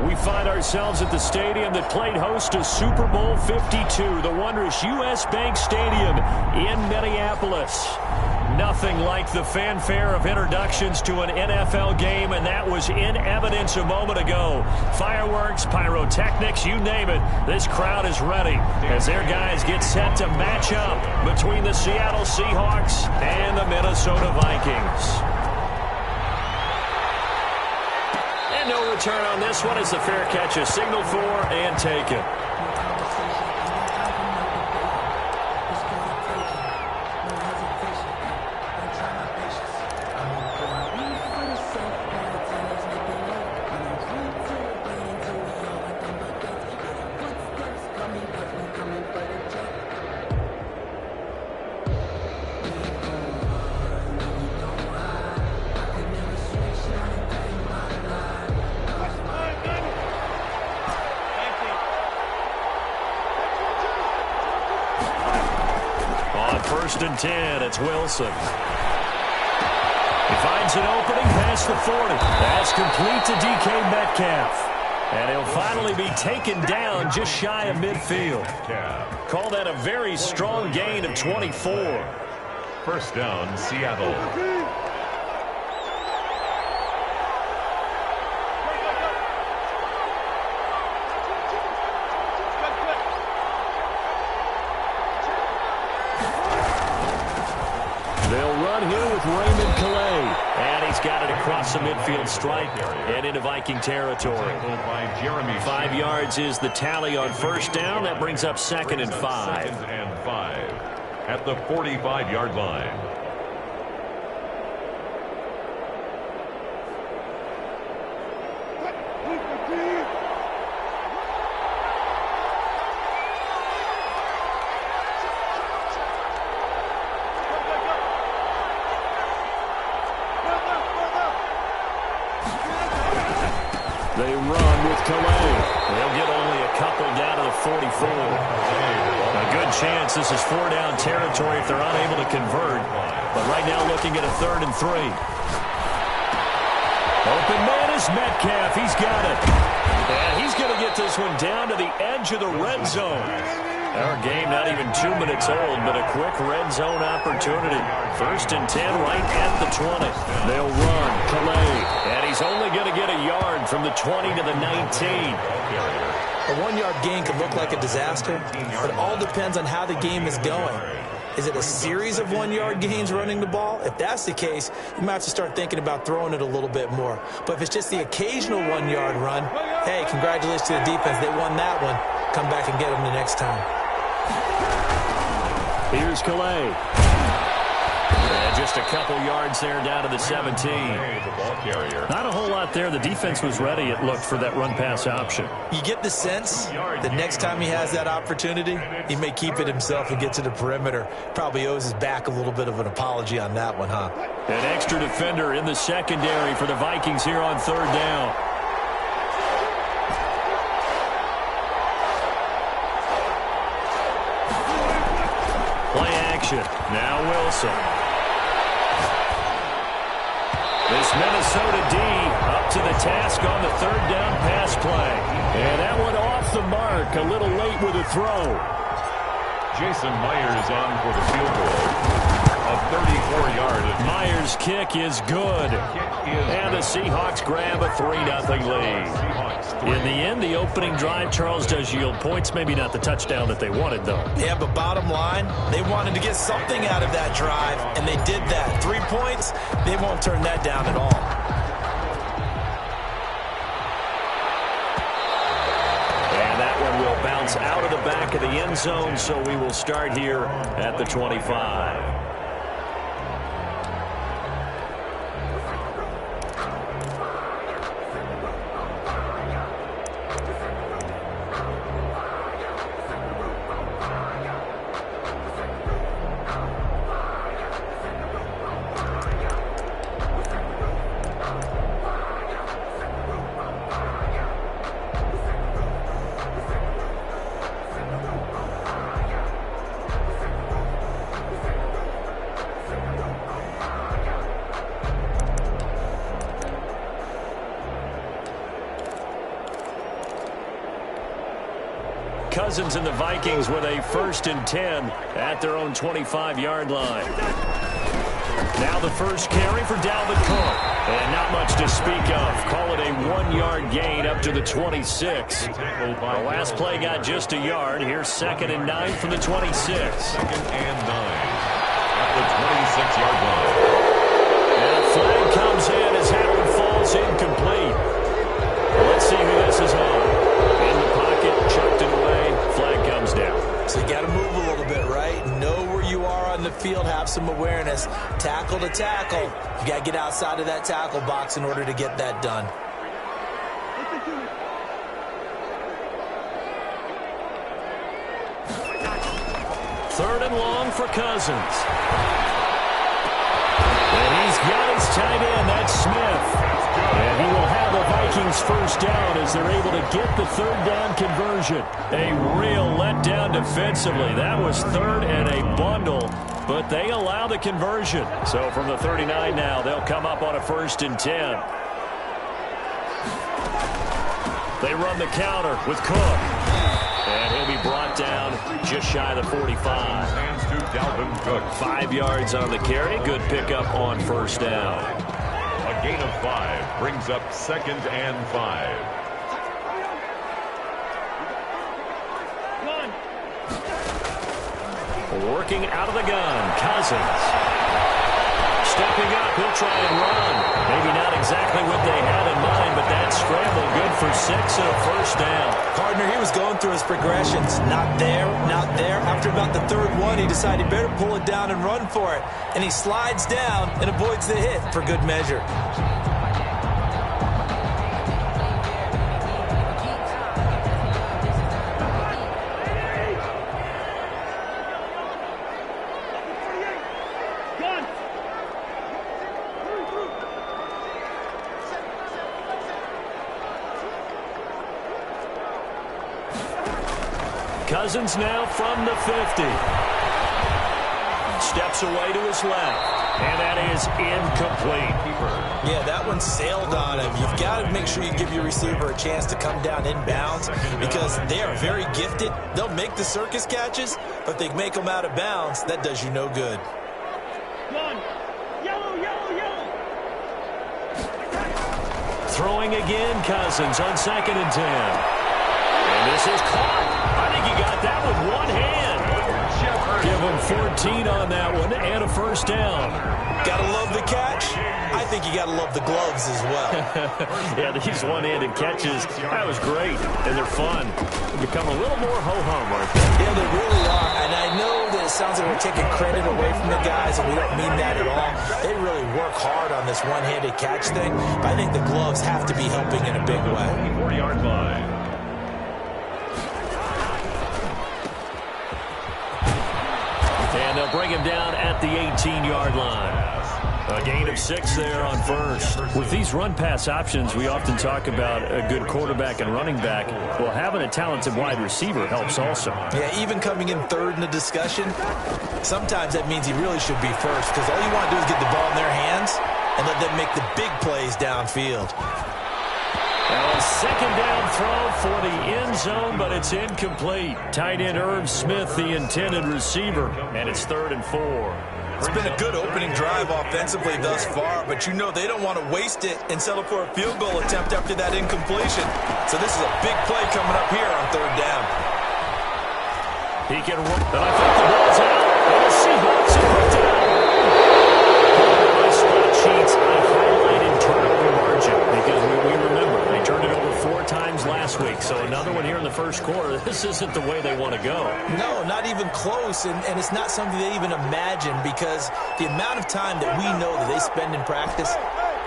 We find ourselves at the stadium that played host to Super Bowl 52, the wondrous U.S. Bank Stadium in Minneapolis. Nothing like the fanfare of introductions to an NFL game, and that was in evidence a moment ago. Fireworks, pyrotechnics, you name it. This crowd is ready as their guys get set to match up between the Seattle Seahawks and the Minnesota Vikings. No return on this one as the fair catch is signaled for and taken. First and 10, it's Wilson. He finds an opening past the 40. That's complete to DK Metcalf. And he'll finally be taken down just shy of midfield. Call that a very strong gain of 24. First down, Seattle. Raymond Calais, and he's got it across the midfield stripe and into Viking territory. 5 yards is the tally on first down. That brings up 2nd and 5. 2nd and 5 at the 45-yard line. They run with Calais. They'll get only a couple down to the 44. A good chance this is 4-down territory if they're unable to convert. But right now looking at a 3rd and 3. Open man is Metcalf. He's got it. And he's going to get this one down to the edge of the red zone. Our game not even 2 minutes old, but a quick red zone opportunity. 1st and 10 right at the 20. They'll run. Calais. And he's only going to get a yard from the 20 to the 19. A 1-yard gain could look like a disaster, but it all depends on how the game is going. Is it a series of 1-yard gains running the ball? If that's the case, you might have to start thinking about throwing it a little bit more. But if it's just the occasional 1-yard run, hey, congratulations to the defense. They won that one. Come back and get them the next time. Here's Calais. And just a couple yards there down to the 17. Not a whole lot there. The defense was ready, it looked, for that run-pass option. You get the sense that next time he has that opportunity, he may keep it himself and get to the perimeter. Probably owes his back a little bit of an apology on that one, huh? An extra defender in the secondary for the Vikings here on 3rd down. Play action. Now Wilson. This Minnesota D up to the task on the 3rd down pass play. And that one off the mark. A little late with a throw. Jason Myers on for the field goal. A 34-yard. Myers' kick is good. And the Seahawks grab a 3-0 lead. In the end, the opening drive, Charles, does yield points. Maybe not the touchdown that they wanted, though. Yeah, but bottom line, they wanted to get something out of that drive, and they did that. 3 points, they won't turn that down at all. And that one will bounce out of the back of the end zone, so we will start here at the 25. Cousins and the Vikings with a 1st and 10 at their own 25-yard line. Now the first carry for Dalvin Cook. And not much to speak of. Call it a 1-yard gain up to the 26. The last play got just a yard. Here's 2nd and 9 from the 26. 2nd and 9 at the 26-yard line. And a flag comes in as that one falls incomplete. Let's see who this is on. In the pocket, chucked it away. Flag comes down. So you got to move a little bit, right? Know where you are on the field, have some awareness. Tackle to tackle. You got to get outside of that tackle box in order to get that done. 3rd and long for Cousins. And he's got his tight end. That's Smith. And he will have the Vikings 1st down as they're able to get the 3rd down conversion. A real letdown defensively. That was 3rd and a bundle, but they allow the conversion. So from the 39 now, they'll come up on a 1st and 10. They run the counter with Cook. And he'll be brought down just shy of the 45. Hands to Dalvin Cook. 5 yards on the carry. Good pickup on 1st down. A gain of 5 brings up 2nd and 5. Working out of the gun, Cousins. Stepping up, he'll try and run. Maybe not exactly what they had in mind, but that scramble good for 6 and a 1st down. Partner, he was going through his progressions. Not there, not there. After about the 3rd one, he decided he better pull it down and run for it. And he slides down and avoids the hit for good measure. Cousins now from the 50. Steps away to his left. And that is incomplete. Yeah, that one sailed on him. You've got to make sure you give your receiver a chance to come down inbounds because they are very gifted. They'll make the circus catches, but they make them out of bounds. That does you no good. Throwing again, Cousins on 2nd and 10. And this is caught. I think he got that with one hand. Give him 14 on that one and a 1st down. Gotta love the catch. I think you gotta love the gloves as well. Yeah, these one-handed catches, that was great. And they're fun. They become a little more ho-hum, aren't they? Yeah, they really are. And I know that it sounds like we're taking credit away from the guys, and we don't mean that at all. They really work hard on this one-handed catch thing. But I think the gloves have to be helping in a big way. 4-yard line. And they'll bring him down at the 18-yard line. A gain of 6 there on 1st. With these run-pass options, we often talk about a good quarterback and running back. Well, having a talented wide receiver helps also. Yeah, even coming in 3rd in the discussion, sometimes that means he really should be 1st because all you want to do is get the ball in their hands and let them make the big plays downfield. Now a 2nd down throw for the end zone, but it's incomplete. Tight end Irv Smith, the intended receiver, and it's 3rd and 4. It's been a good opening drive offensively thus far, but you know they don't want to waste it and settle for a field goal attempt after that incompletion. So this is a big play coming up here on 3rd down. He can run, and I think the ball's out. And the Seahawks have picked it up. My spot sheets, I highlighted turnover margin because we remember they turned it over 4 times last week. So another one here in the 1st quarter. This isn't the way they want to go. No, not even close, and it's not something they even imagine because the amount of time that we know that they spend in practice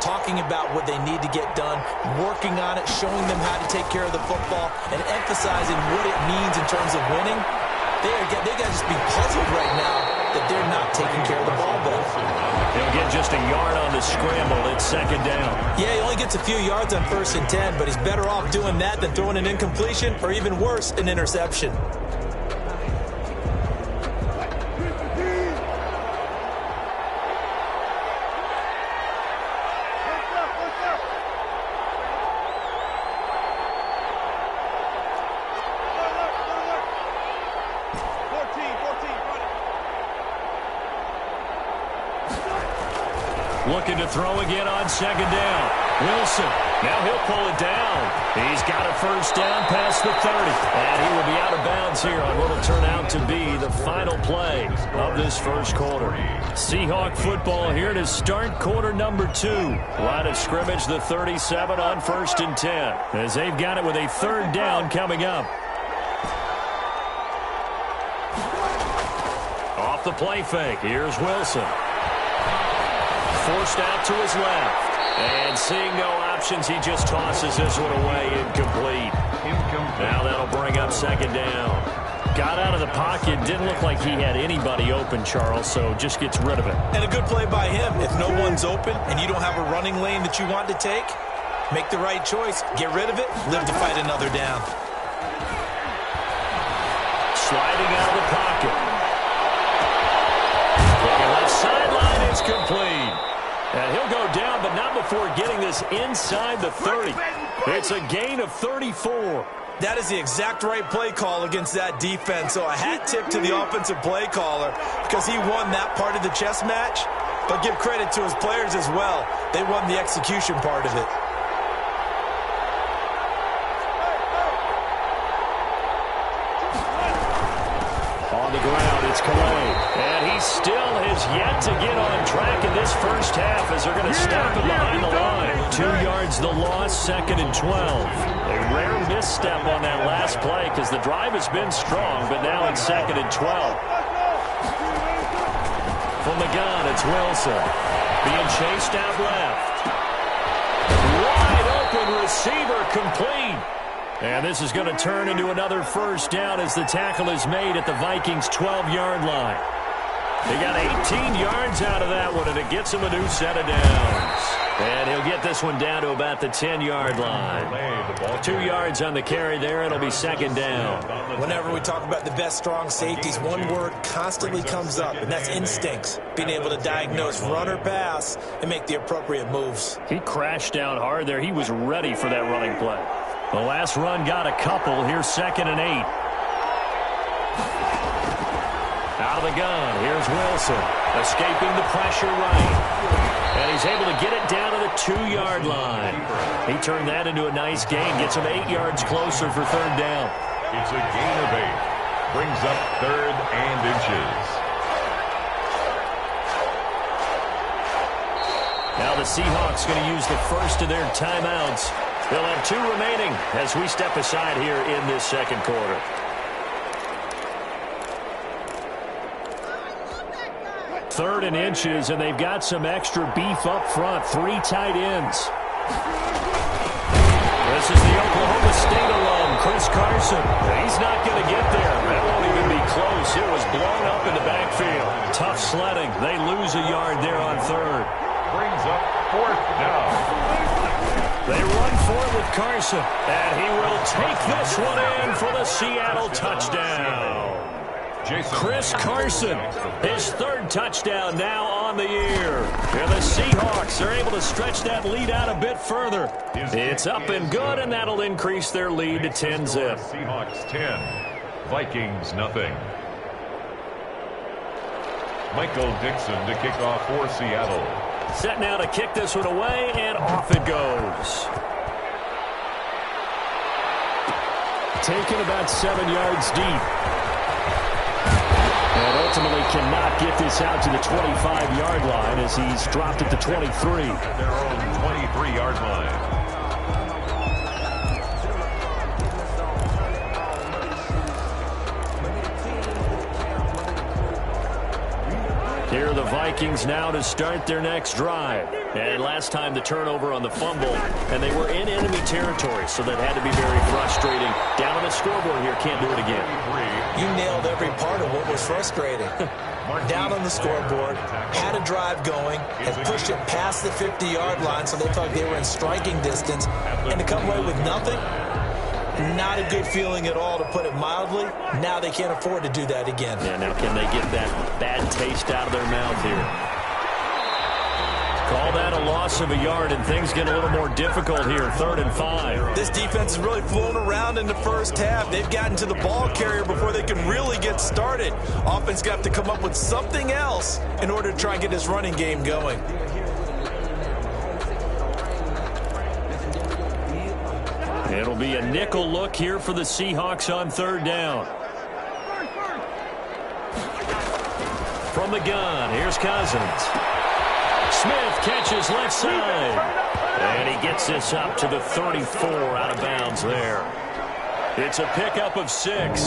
talking about what they need to get done, working on it, showing them how to take care of the football, and emphasizing what it means in terms of winning. They got to just be puzzled right now that they're not taking care of the ball better. He'll get just a yard on the scramble. It's 2nd down. Yeah, he only gets a few yards on 1st and 10, but he's better off doing that than throwing an incompletion or even worse, an interception. Looking to throw again on second down. Wilson, now he'll pull it down. He's got a first down past the 30. And he will be out of bounds here on what will turn out to be the final play of this first quarter. Seahawk football here to start quarter number 2. Line of scrimmage, the 37 on 1st and 10. As they've got it with a third down coming up. Off the play fake, here's Wilson. Forced out to his left. And seeing no options, he just tosses this one away, incomplete. Now that'll bring up second down. Got out of the pocket, didn't look like he had anybody open, Charles, so just gets rid of it. And a good play by him. If no one's open and you don't have a running lane that you want to take, make the right choice, get rid of it, live to fight another down. Sliding out of the pocket. Looking left sideline, it's complete. And he'll go down, but not before getting this inside the 30. It's a gain of 34. That is the exact right play call against that defense. So a hat tip to the offensive play caller because he won that part of the chess match. But give credit to his players as well. They won the execution part of it. On the ground, it's Calais. And he still has yet to get on track in this first half as they're going to stop him behind the line. 2 yards the loss, 2nd and 12. A rare misstep on that last play because the drive has been strong, but now it's 2nd and 12. From the gun, it's Wilson. Being chased out left. Wide open receiver complete. And this is going to turn into another first down as the tackle is made at the Vikings' 12-yard line. They got 18 yards out of that one, and it gets him a new set of downs. And he'll get this one down to about the 10-yard line. 2 yards on the carry there. It'll be second down. Whenever we talk about the best strong safeties, one word constantly comes up, and that's instincts. Being able to diagnose run or pass and make the appropriate moves. He crashed down hard there. He was ready for that running play. The last run got a couple. Here's 2nd and 8. Out of the gun. Here's Wilson. Escaping the pressure right. And he's able to get it down to the 2-yard line. He turned that into a nice gain. Gets him 8 yards closer for third down. It's a gain of 8. Brings up 3rd and inches. Now the Seahawks going to use the first of their timeouts. They'll have 2 remaining as we step aside here in this second quarter. Third and inches, and they've got some extra beef up front. 3 tight ends. This is the Oklahoma State alum, Chris Carson. He's not going to get there. That won't even be close. It was blown up in the backfield. Tough sledding. They lose a yard there on third. Brings up 4th down. They run for it with Carson, and he will take this one in for the Seattle touchdown. Chris Carson, his 3rd touchdown now on the year. And the Seahawks are able to stretch that lead out a bit further. It's up and good, and that'll increase their lead to 10-zip. Seahawks 10, Vikings nothing. Michael Dixon to kick off for Seattle. Set now to kick this one away, and off it goes. Taken about 7 yards deep. And ultimately cannot get this out to the 25-yard line as he's dropped at the 23. Their own 23-yard line. Here are the Vikings now to start their next drive. And last time the turnover on the fumble, and they were in enemy territory, so that had to be very frustrating. Down on the scoreboard here, can't do it again. You nailed every part of what was frustrating. Down on the scoreboard, had a drive going, had pushed it past the 50-yard line, so they felt like they were in striking distance, and to come away with nothing, not a good feeling at all, to put it mildly. Now they can't afford to do that again. Yeah, now can they get that bad taste out of their mouth here? Call that a loss of a yard, and things get a little more difficult here, 3rd and 5. This defense is really flown around in the first half. They've gotten to the ball carrier before they can really get started. Offense got to come up with something else in order to try and get this running game going. be a nickel look here for the Seahawks on third down. From the gun, here's Cousins. Smith catches left side. And he gets this up to the 34 out of bounds there. It's a pickup of 6.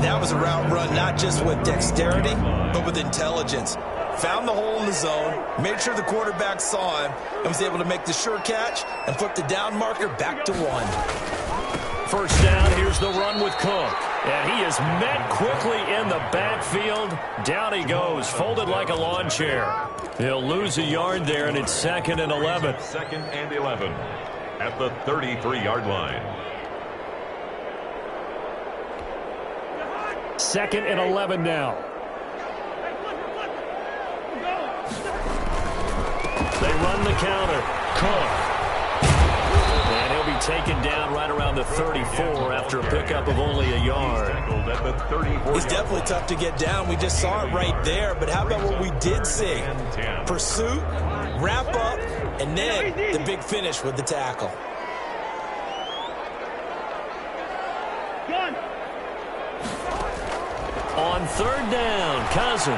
That was a route run not just with dexterity, but with intelligence. Found the hole in the zone, made sure the quarterback saw him, and was able to make the sure catch and flip the down marker back to 1. First down, here's the run with Cook. And he is met quickly in the backfield. Down he goes, folded like a lawn chair. He'll lose a yard there, and it's 2nd and 11. 2nd and 11 at the 33-yard line. 2nd and 11 now. They run the counter. Cook. And he'll be taken down right around the 34 after a pickup of only a yard. It's definitely tough to get down. We just saw it right there. But how about what we did see? Pursuit, wrap up, and then the big finish with the tackle. On third down, Cousins.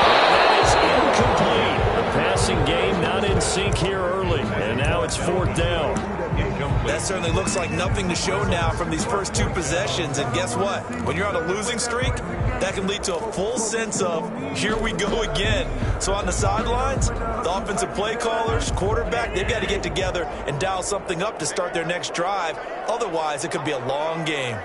That is incomplete. The passing game not in sync here early. And now it's 4th down. That certainly looks like nothing to show now from these first 2 possessions. And guess what? When you're on a losing streak, that can lead to a full sense of, here we go again. So on the sidelines, the offensive play callers, quarterback, they've got to get together and dial something up to start their next drive. Otherwise, it could be a long game.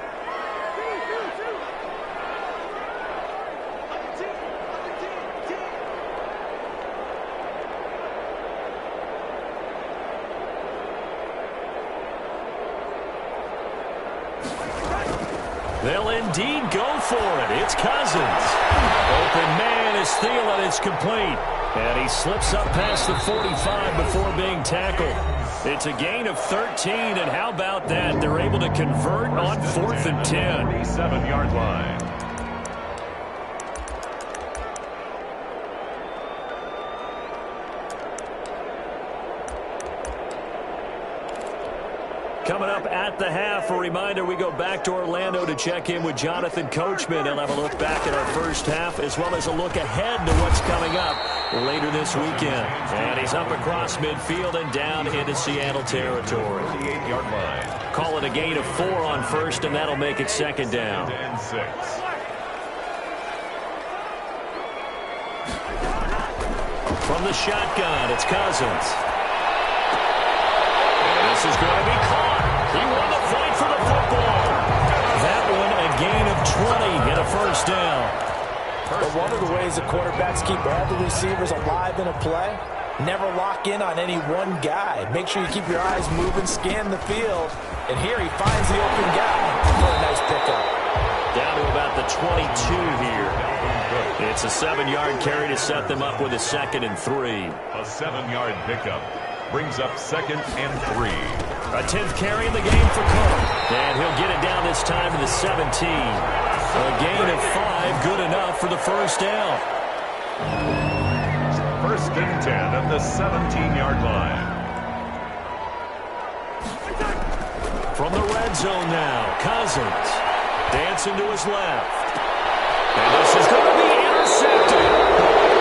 They'll indeed go for it. It's Cousins. Open man is Thielen. It's complete. And he slips up past the 45 before being tackled. It's a gain of 13, and how about that? They're able to convert on 4th and 10. 37-yard line. Coming up at the half, a reminder, we go back to Orlando to check in with Jonathan Coachman. He'll have a look back at our first half as well as a look ahead to what's coming up later this weekend. And he's up across midfield and down into Seattle territory. 58-yard line. Call it a gain of 4 on first, and that'll make it 2nd down. And 6. From the shotgun, it's Cousins. And this is going to be caught. He won the fight for the football. That one a gain of 20 and a first down. But one of the ways the quarterbacks keep all the receivers alive in a play, never lock in on any one guy. Make sure you keep your eyes moving, scan the field. And here he finds the open guy for a nice pickup. Down to about the 22 here. It's a 7-yard carry to set them up with a 2nd and 3. A 7-yard pickup brings up 2nd and 3. A 10th carry in the game for Cook. And he'll get it down this time to the 17. A gain of 5, good enough for the first down. 1st and 10 at the 17-yard line. From the red zone now, Cousins dancing to his left. And this is going to be intercepted.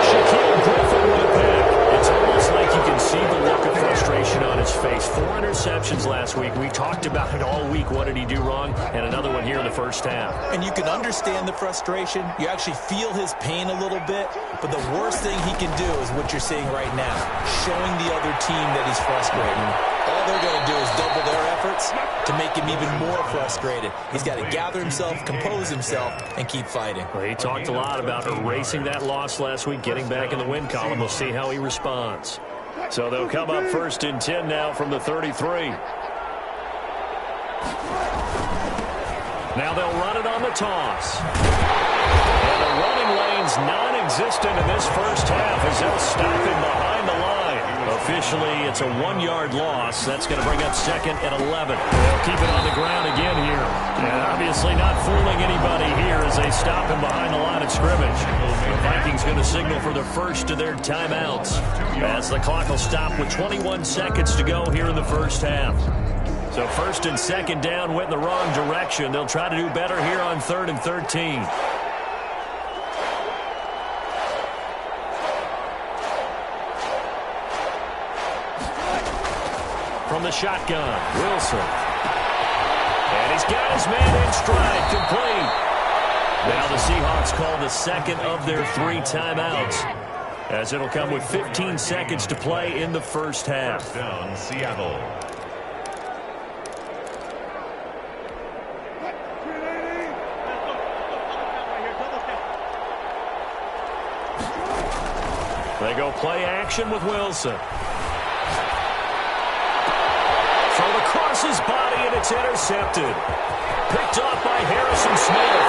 Shaquille Griffin with a pick. It's almost like you can see the look of frustration on his face. 4 interceptions last week. We talked about it all week. What did he do wrong? And another one here in the first half. And you can understand the frustration. You actually feel his pain a little bit. But the worst thing he can do is what you're seeing right now, showing the other team that he's frustrated. All they're going to do is double their efforts to make him even more frustrated. He's got to gather himself, compose himself, and keep fighting. Well, he talked a lot about erasing that loss last week, getting back in the win column. We'll see how he responds. So they'll come up 1st and 10 now from the 33. Now they'll run it on the toss. And the running lane's non-existent in this first half as they'll stop him behind the line. Officially, it's a 1-yard loss. That's going to bring up 2nd and 11. They'll keep it on the ground again here. And obviously not fooling anybody here as they stop him behind the line of scrimmage. The Vikings going to signal for the first of their timeouts as the clock will stop with 21 seconds to go here in the first half. So first and second down went in the wrong direction. They'll try to do better here on 3rd and 13. From the shotgun, Wilson. And he's got his man in stride, complete. Now the Seahawks call the second of their 3 timeouts, as it'll come with 15 seconds to play in the first half. First down, Seattle. They go play action with Wilson. Thrown across his body, and it's intercepted. Picked off by Harrison Smith.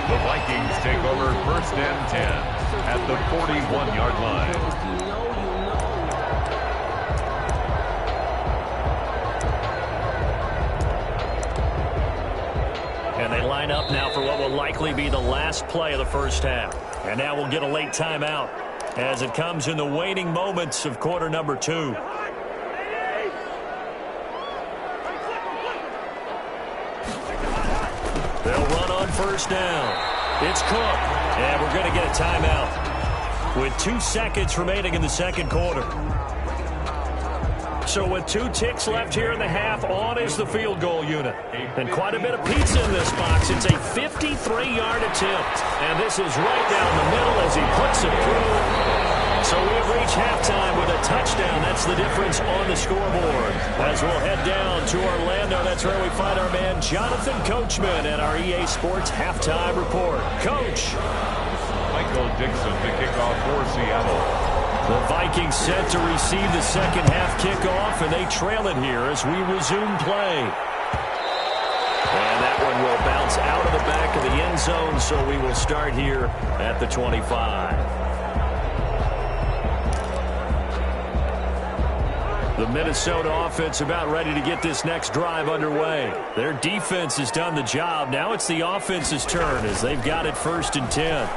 The Vikings take over 1st and 10 at the 41-yard line. And they line up now for what will likely be the last play of the first half. And now we'll get a late timeout as it comes in the waning moments of quarter number 2. They'll run on first down. It's Cook. And we're going to get a timeout with 2 seconds remaining in the second quarter. So with 2 ticks left here in the half, on is the field goal unit. And quite a bit of pizza in this box. It's a 53-yard attempt. And this is right down the middle as he puts it through. So we have reached halftime with a touchdown. That's the difference on the scoreboard. As we'll head down to Orlando, that's where we find our man Jonathan Coachman at our EA Sports Halftime Report. Coach. Michael Dixon to kick off for Seattle. The Vikings set to receive the second half kickoff, and they trail it here as we resume play. And that one will bounce out of the back of the end zone, so we will start here at the 25. The Minnesota offense about ready to get this next drive underway. Their defense has done the job. Now it's the offense's turn as they've got it 1st and 10.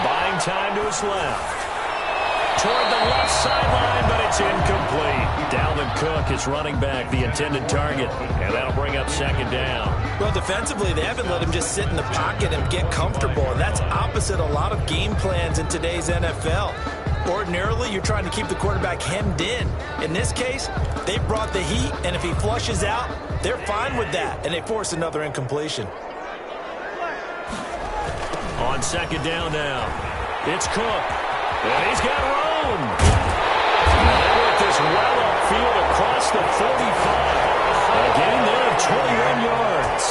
Buying time to his left. Toward the left sideline, but it's incomplete. Dalvin Cook is running back, the intended target, and that'll bring up second down. Well, defensively, they haven't let him just sit in the pocket and get comfortable, and that's opposite a lot of game plans in today's NFL. Ordinarily, you're trying to keep the quarterback hemmed in. In this case, they brought the heat, and if he flushes out, they're fine with that, and they force another incompletion. On second down now, it's Cook, and he's got room. They work this well upfield across the 45. Again, they have 21 yards.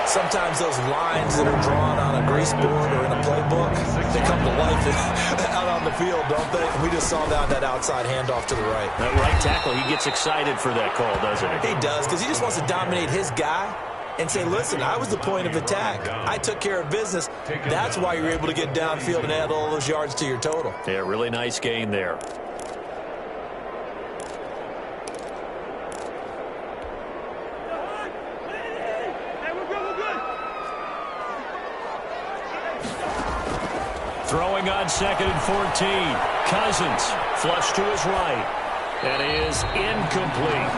Sometimes those lines that are drawn on a grease board or in a playbook, they come to life out on the field, don't they? We just saw that outside handoff to the right. That right tackle, he gets excited for that call, doesn't he? He does, because he just wants to dominate his guy and say, listen, I was the point of attack. I took care of business. That's why you're able to get downfield and add all those yards to your total. Yeah, really nice gain there. Throwing on 2nd and 14. Cousins flush to his right. That is incomplete.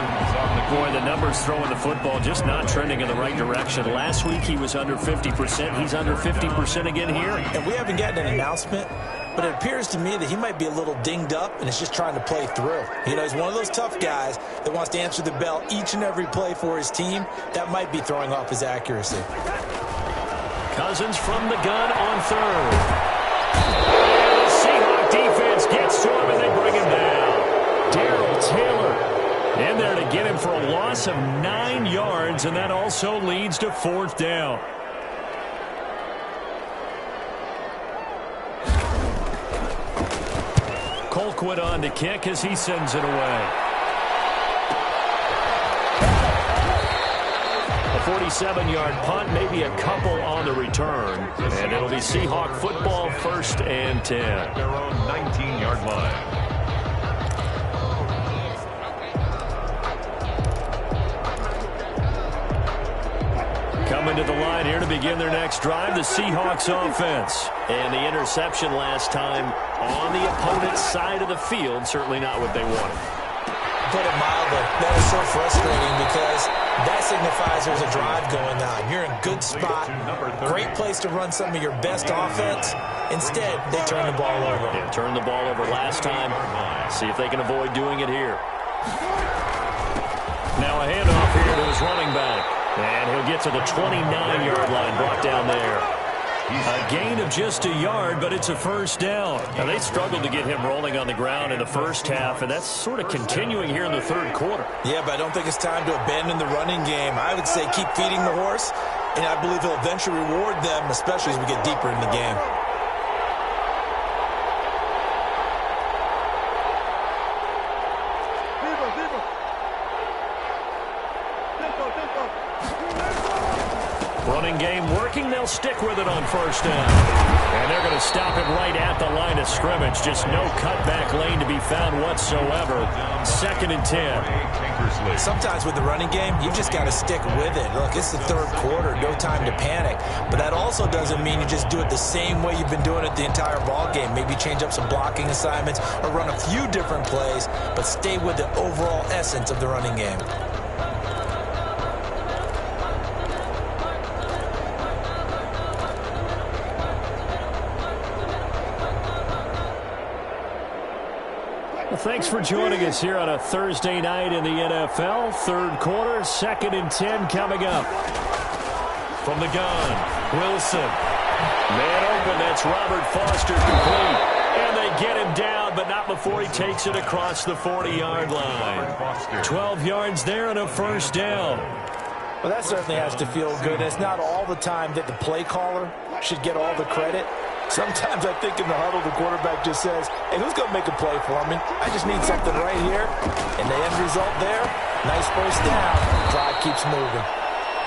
Boy, the numbers throwing the football just not trending in the right direction. Last week he was under 50%. He's under 50% again here. And we haven't gotten an announcement, but it appears to me that he might be a little dinged up and is just trying to play through. You know, he's one of those tough guys that wants to answer the bell each and every play for his team. That might be throwing off his accuracy. Cousins from the gun on 3rd. And the Seahawks defense gets to him and they bring him down. Darrell Taylor in there to get him for a loss of 9 yards, and that also leads to 4th down. Colquitt on to kick as he sends it away. A 47-yard punt, maybe a couple on the return, and it'll be Seahawk football 1st and 10. Their own 19-yard line. Coming to the line here to begin their next drive, the Seahawks offense. And the interception last time on the opponent's side of the field, certainly not what they wanted. Put it mildly, that is so frustrating because that signifies there's a drive going on. You're in a good spot, great place to run some of your best offense. Instead, they turn the ball over. Yeah, turned the ball over last time. See if they can avoid doing it here. Now a handoff here to his running back. And he'll get to the 29-yard line, brought down there. A gain of just a yard, but it's a first down. Now, they struggled to get him rolling on the ground in the first half, and that's sort of continuing here in the third quarter. Yeah, but I don't think it's time to abandon the running game. I would say keep feeding the horse, and I believe he'll eventually reward them, especially as we get deeper in the game. Running game working. They'll stick with it on first down. And they're going to stop him right at the line of scrimmage. Just no cutback lane to be found whatsoever. 2nd and 10. Sometimes with the running game, you've just got to stick with it. Look, it's the third quarter. No time to panic. But that also doesn't mean you just do it the same way you've been doing it the entire ball game. Maybe change up some blocking assignments or run a few different plays, but stay with the overall essence of the running game. Thanks for joining us here on a Thursday night in the NFL. Third quarter, 2nd and 10 coming up. From the gun, Wilson. Man open, that's Robert Foster complete. And they get him down, but not before he takes it across the 40-yard line. 12 yards there and a first down. Well, that certainly has to feel good. It's not all the time that the play caller should get all the credit. Sometimes I think in the huddle, the quarterback just says, hey, who's going to make a play for me? I just need something right here. And the end result there, nice first down. Drive keeps moving.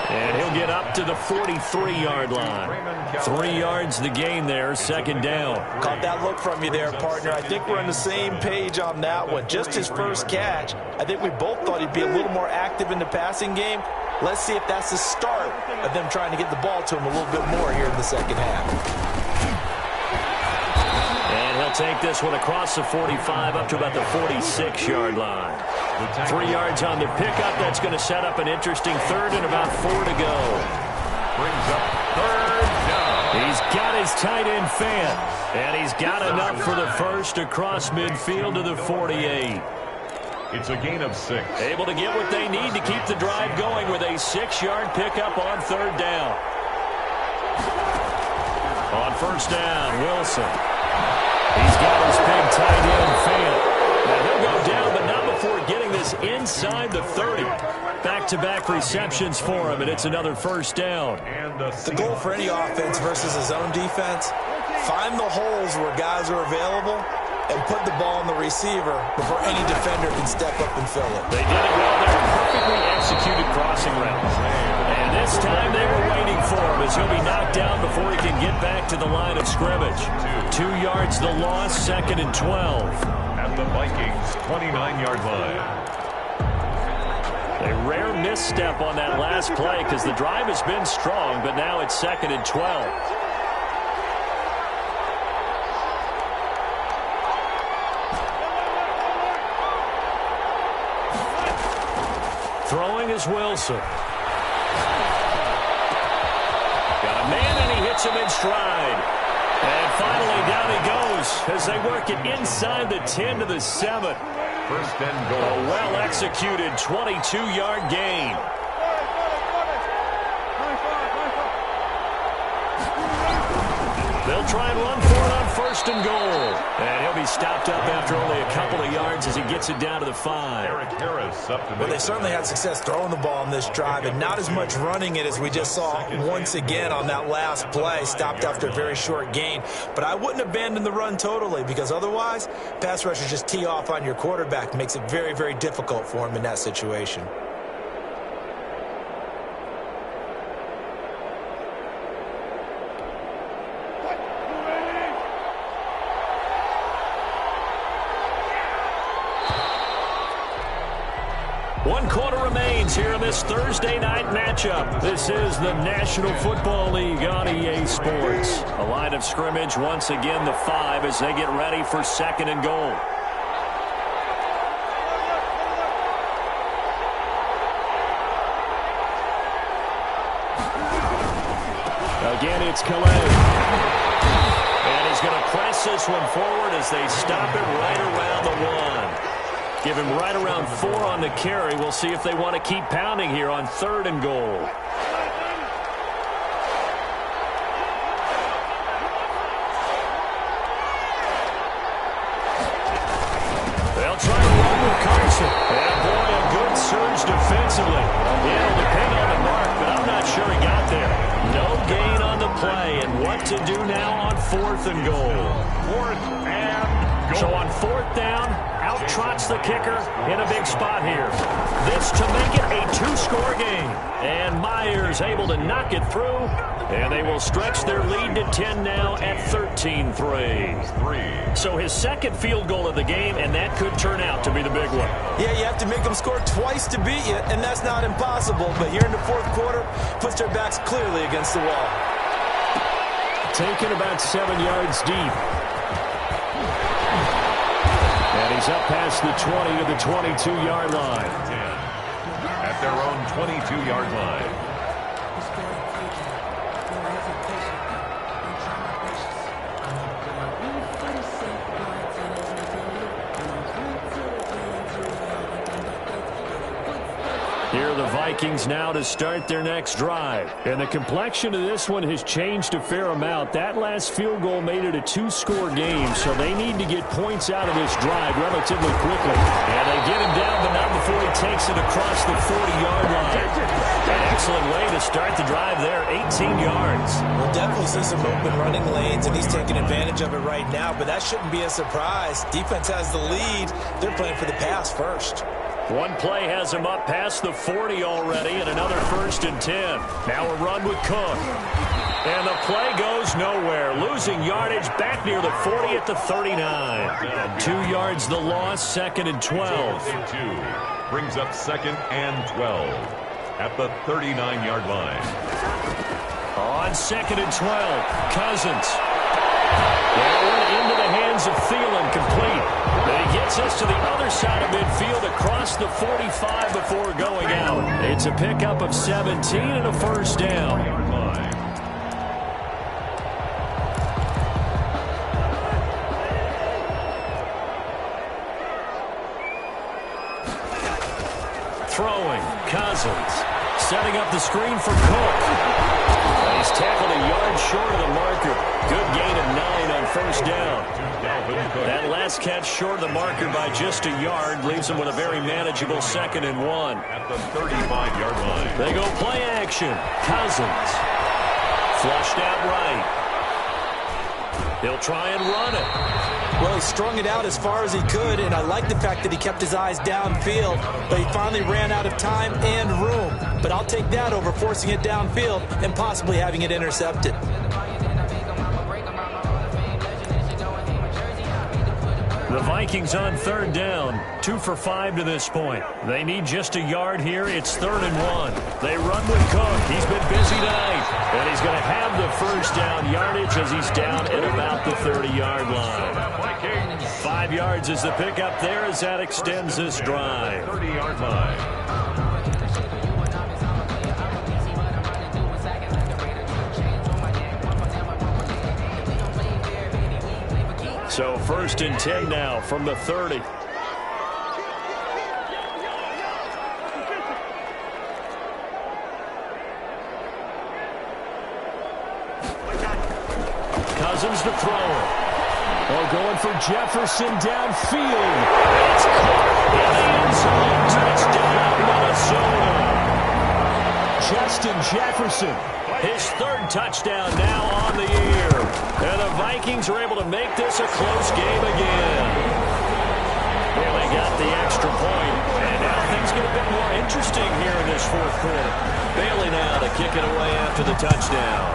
And he'll get up to the 43-yard line. 3 yards the gain there, 2nd down. Caught that look from you there, partner. I think we're on the same page on that one. Just his first catch. I think we both thought he'd be a little more active in the passing game. Let's see if that's the start of them trying to get the ball to him a little bit more here in the second half. He'll take this one across the 45 up to about the 46-yard line. 3 yards on the pickup. That's going to set up an interesting third and about 4 to go. Brings up 3rd down. He's got his tight end fan. And he's got enough for the first across midfield to the 48. It's a gain of 6. Able to get what they need to keep the drive going with a 6-yard pickup on 3rd down. On first down, Wilson. He's got his big tight end fan. Now he'll go down, but not before getting this inside the 30. Back-to-back receptions for him, and it's another first down. And the goal for any offense versus his own defense, find the holes where guys are available and put the ball in the receiver before any defender can step up and fill it. They did it well there. Perfectly executed crossing routes. And this time they were waiting for him as he'll be knocked down before he can get back to the line of scrimmage. 2 yards the loss, 2nd and 12. At the Vikings' 29-yard line. A rare misstep on that last play because the drive has been strong, but now it's 2nd and 12. Throwing is Wilson. Got a man, and he hits him in stride. And finally, down he goes as they work it inside the 10 to the 7. 1st and goal. A well-executed 22-yard gain. They'll try and run for it on 1st and goal. And he'll be stopped up after only a couple of yards as he gets it down to the 5. Eric Harris up to Well, they certainly had success throwing the ball on this drive and not as much running it as we just saw once again on that last play. Stopped after a very short gain. But I wouldn't abandon the run totally because otherwise, pass rushers just tee off on your quarterback. Makes it very, very difficult for him in that situation. 1 quarter remains here in this Thursday night matchup. This is the National Football League on EA Sports. A line of scrimmage once again the 5 as they get ready for 2nd and goal. Again, it's Calais. And he's going to press this one forward as they stop it right around the 1. Give him right around 4 on the carry. We'll see if they want to keep pounding here on 3rd and goal. They'll try to run with Carson. And boy, a good surge defensively. It'll depend on the mark, but I'm not sure he got there. No gain on the play, and what to do now on 4th and goal. 4th and goal. So on 4th down, out trots the kicker in a big spot here. This to make it a 2-score game. And Myers able to knock it through, and they will stretch their lead to 10 now at 13-3. So his 2nd field goal of the game, and that could turn out to be the big one. Yeah, you have to make them score twice to beat you, and that's not impossible. But here in the 4th quarter, puts their backs clearly against the wall. Taken about 7 yards deep. And he's up past the 20 to the 22-yard line. At their own 22-yard line. Here are the Vikings now to start their next drive. And the complexion of this one has changed a fair amount. That last field goal made it a 2-score game, so they need to get points out of this drive relatively quickly. And they get him down, but not before he takes it across the 40-yard line. An excellent way to start the drive there, 18 yards. We'll definitely see some open running lanes, and he's taking advantage of it right now, but that shouldn't be a surprise. Defense has the lead. They're playing for the pass first. One play has him up past the 40 already, and another 1st and 10. Now a run with Cook. And the play goes nowhere. Losing yardage back near the 40 at the 39. 2 yards the loss, 2nd and 12. Brings up 2nd and 12 at the 39-yard line. On 2nd and 12, Cousins. That one into the hands of Thielen, complete. But he gets us to the other side of midfield across the 45 before going out. It's a pickup of 17 and a 1st down. Throwing, Cousins. Setting up the screen for Cook. He's tackled a yard short of the marker. Good gain of 9 on 1st down. That last catch short of the marker by just a yard leaves him with a very manageable 2nd and 1. At the 35-yard line. They go play action. Cousins. Flushed out right. He'll try and run it. Well, he strung it out as far as he could, and I like the fact that he kept his eyes downfield, but he finally ran out of time and room. But I'll take that over forcing it downfield and possibly having it intercepted. The Vikings on 3rd down, 2 for 5 to this point. They need just a yard here. It's 3rd and 1. They run with Cook. He's been busy tonight. And he's going to have the 1st down yardage as he's down at about the 30-yard line. 5 yards is the pickup there as that extends this drive. 30-yard line. So 1st and 10 now from the 30. Cousins the thrower. Oh, going for Jefferson downfield. It's caught in the end zone. Touchdown, Minnesota. Justin Jefferson. His 3rd touchdown now on the year. And the Vikings are able to make this a close game again. Well, they got the extra point, and now things get a bit more interesting here in this 4th quarter. Bailey now to kick it away after the touchdown.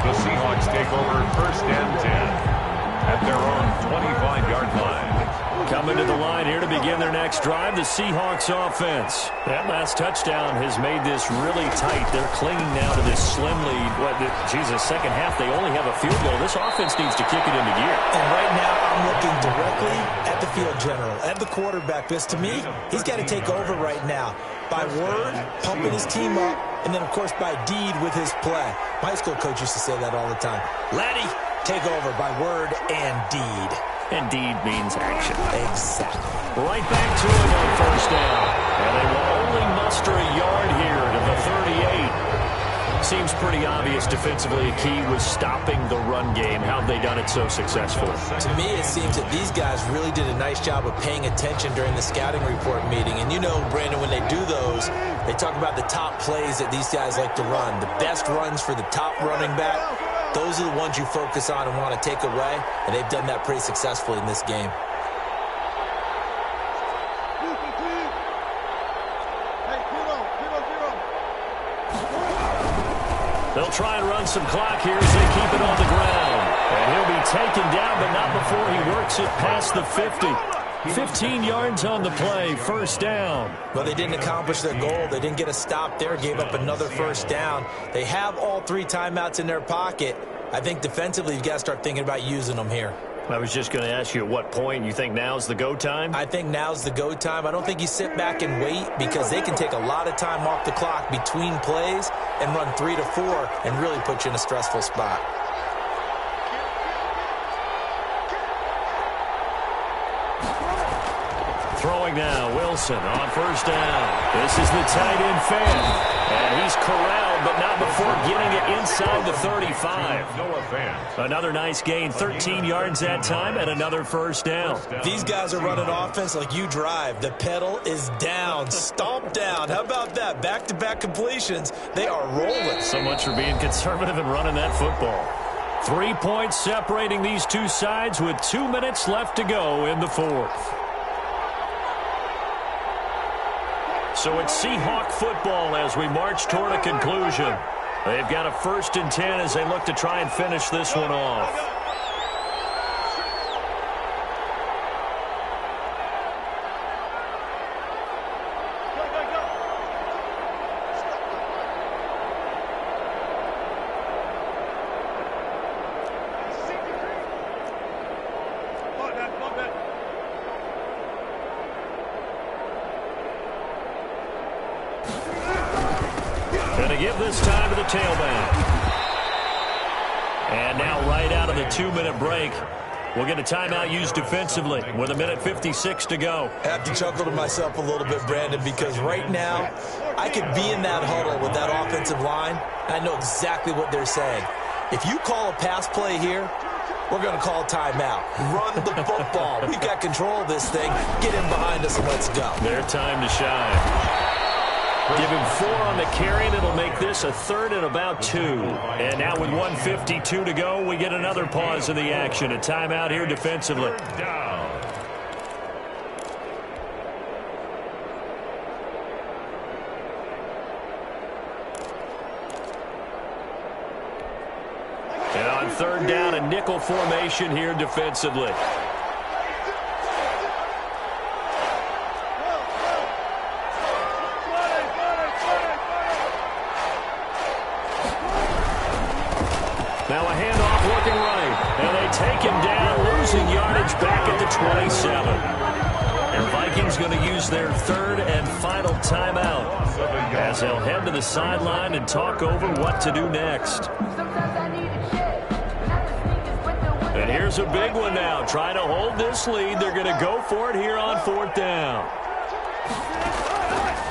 The Seahawks take take over first and 10 at their own 25-yard line. Coming to the line here to begin their next drive, the Seahawks offense. That last touchdown has made this really tight. They're clinging now to this slim lead. Second half, they only have a field goal. This offense needs to kick it into gear. And right now, I'm looking directly at the field general, at the quarterback, because to me, he's got to take over right now. By word, pumping his team up, and then, of course, by deed with his play. My high school coach used to say that all the time. Laddie, take over by word and deed. And deed means action. Exactly. Right back to it on first down. And they will only muster a yard here to the 38. Seems pretty obvious defensively a key was stopping the run game. How have they done it so successfully? To me, it seems that these guys really did a nice job of paying attention during the scouting report meeting. And you know, Brandon, when they do those, they talk about the top plays that these guys like to run. The best runs for the top running back. Those are the ones you focus on and want to take away, and they've done that pretty successfully in this game. They'll try and run some clock here as they keep it on the ground. And he'll be taken down, but not before he works it past the 50. 15 yards on the play, first down. Well, they didn't accomplish their goal. They didn't get a stop there, gave up another first down. They have all 3 timeouts in their pocket. I think defensively, you've got to start thinking about using them here. I was just going to ask you at what point you think now's the go time? I think now's the go time. I don't think you sit back and wait because they can take a lot of time off the clock between plays and run 3 to 4 and really put you in a stressful spot. Throwing now, Wilson on first down. This is the tight end fan. And he's corralled, but not before getting it inside the 35. Another nice gain, 13 yards that time, and another first down. These guys are running offense like you drive. The pedal is down, stomp down. How about that? Back-to-back completions. They are rolling. So much for being conservative and running that football. 3 points separating these two sides with 2 minutes left to go in the fourth. So it's Seahawk football as we march toward a conclusion. They've got a 1st and 10 as they look to try and finish this one off. Going to give this time to the tailback. And now right out of the 2-minute break, we'll get a timeout used defensively with 1:56 to go. I have to chuckle to myself a little bit, Brandon, because right now I could be in that huddle with that offensive line, and I know exactly what they're saying. If you call a pass play here, we're going to call a timeout. Run the football. We've got control of this thing. Get in behind us and let's go. Their time to shine. Give him 4 on the carry, and it'll make this a 3rd and about 2. And now with 1:52 to go, we get another pause in the action. A timeout here defensively. And on 3rd down, a nickel formation here defensively. Now a handoff looking right. And they take him down, losing yardage back at the 27. And Vikings going to use their 3rd and final timeout as they'll head to the sideline and talk over what to do next. And here's a big one now. Trying to hold this lead. They're going to go for it here on 4th down.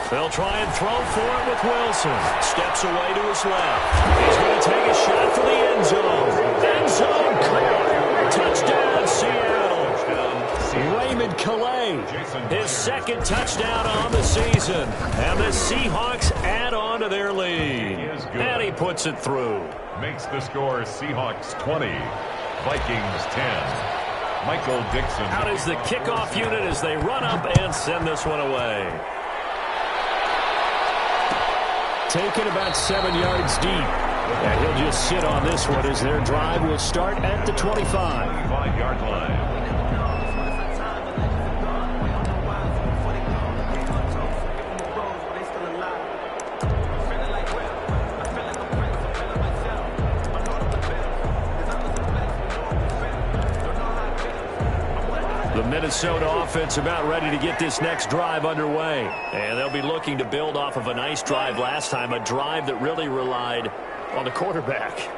They'll try and throw for it with Wilson. Steps away to his left. He's going to take a shot for the end zone. End zone caught. Touchdown, Seattle. Raymond Calais, his 2nd touchdown on the season. And the Seahawks add on to their lead. And he puts it through. Makes the score Seahawks 20, Vikings 10. Michael Dixon. Out is the kickoff unit as they run up and send this one away. Taken about 7 yards deep. And he'll just sit on this one as their drive will start at the 25. 5-yard line. The Minnesota offense about ready to get this next drive underway. And they'll be looking to build off of a nice drive last time, a drive that really relied on the quarterback.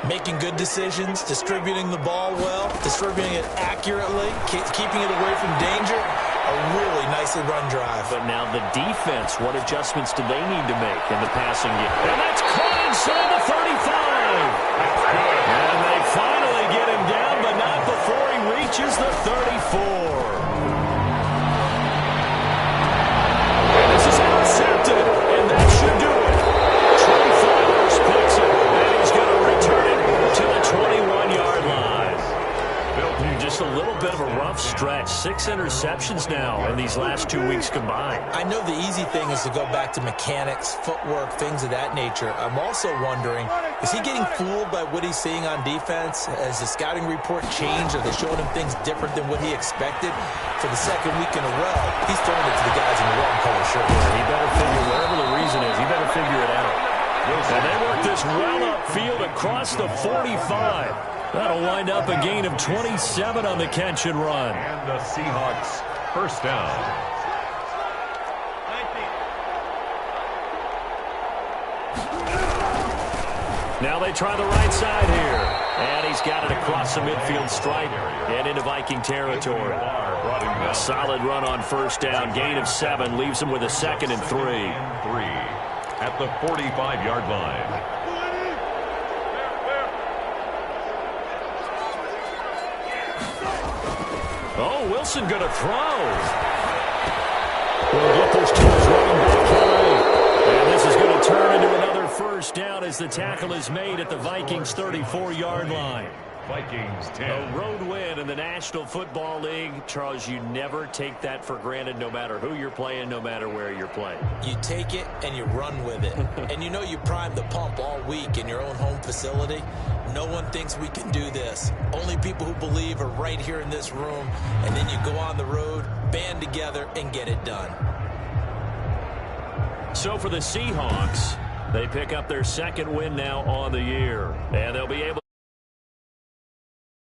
Making good decisions, distributing the ball well, distributing it accurately, keeping it away from danger. A really nicely run drive. But now the defense, what adjustments do they need to make in the passing game? And that's caught inside the 35. And they finally get him down, but not before he reaches the 34. And this is intercepted, and that should do it. Trey Flowers picks it, and he's going to return it to the 21-yard line. Just a little bit of a rough stretch. 6 interceptions now in these last 2 weeks combined. I know the easy thing is to go back to mechanics, footwork, things of that nature. I'm also wondering, is he getting fooled by what he's seeing on defense? Has the scouting report changed? Are they showing him things different than what he expected? For the second week in a row, he's throwing it to the guys in the wrong color shirt. He better figure, whatever the reason is, he better figure it out. And they work this well upfield across the 45. That'll wind up a gain of 27 on the catch and run. And the Seahawks first down. Now they try the right side here. And he's got it across the midfield stripe and into Viking territory. A solid run on first down. Gain of 7 leaves him with a 2nd and 3. At the 45-yard line. Oh, Wilson going to throw. We'll get this to his running back play. And this is going to turn into another first down as the tackle is made at the Vikings 34-yard line. Vikings 10. A road win in the National Football League. Charles, you never take that for granted no matter who you're playing, no matter where you're playing. You take it and you run with it. And you know you primed the pump all week in your own home facility. No one thinks we can do this. Only people who believe are right here in this room. And then you go on the road, band together, and get it done. So for the Seahawks, they pick up their 2nd win now on the year. And they'll be able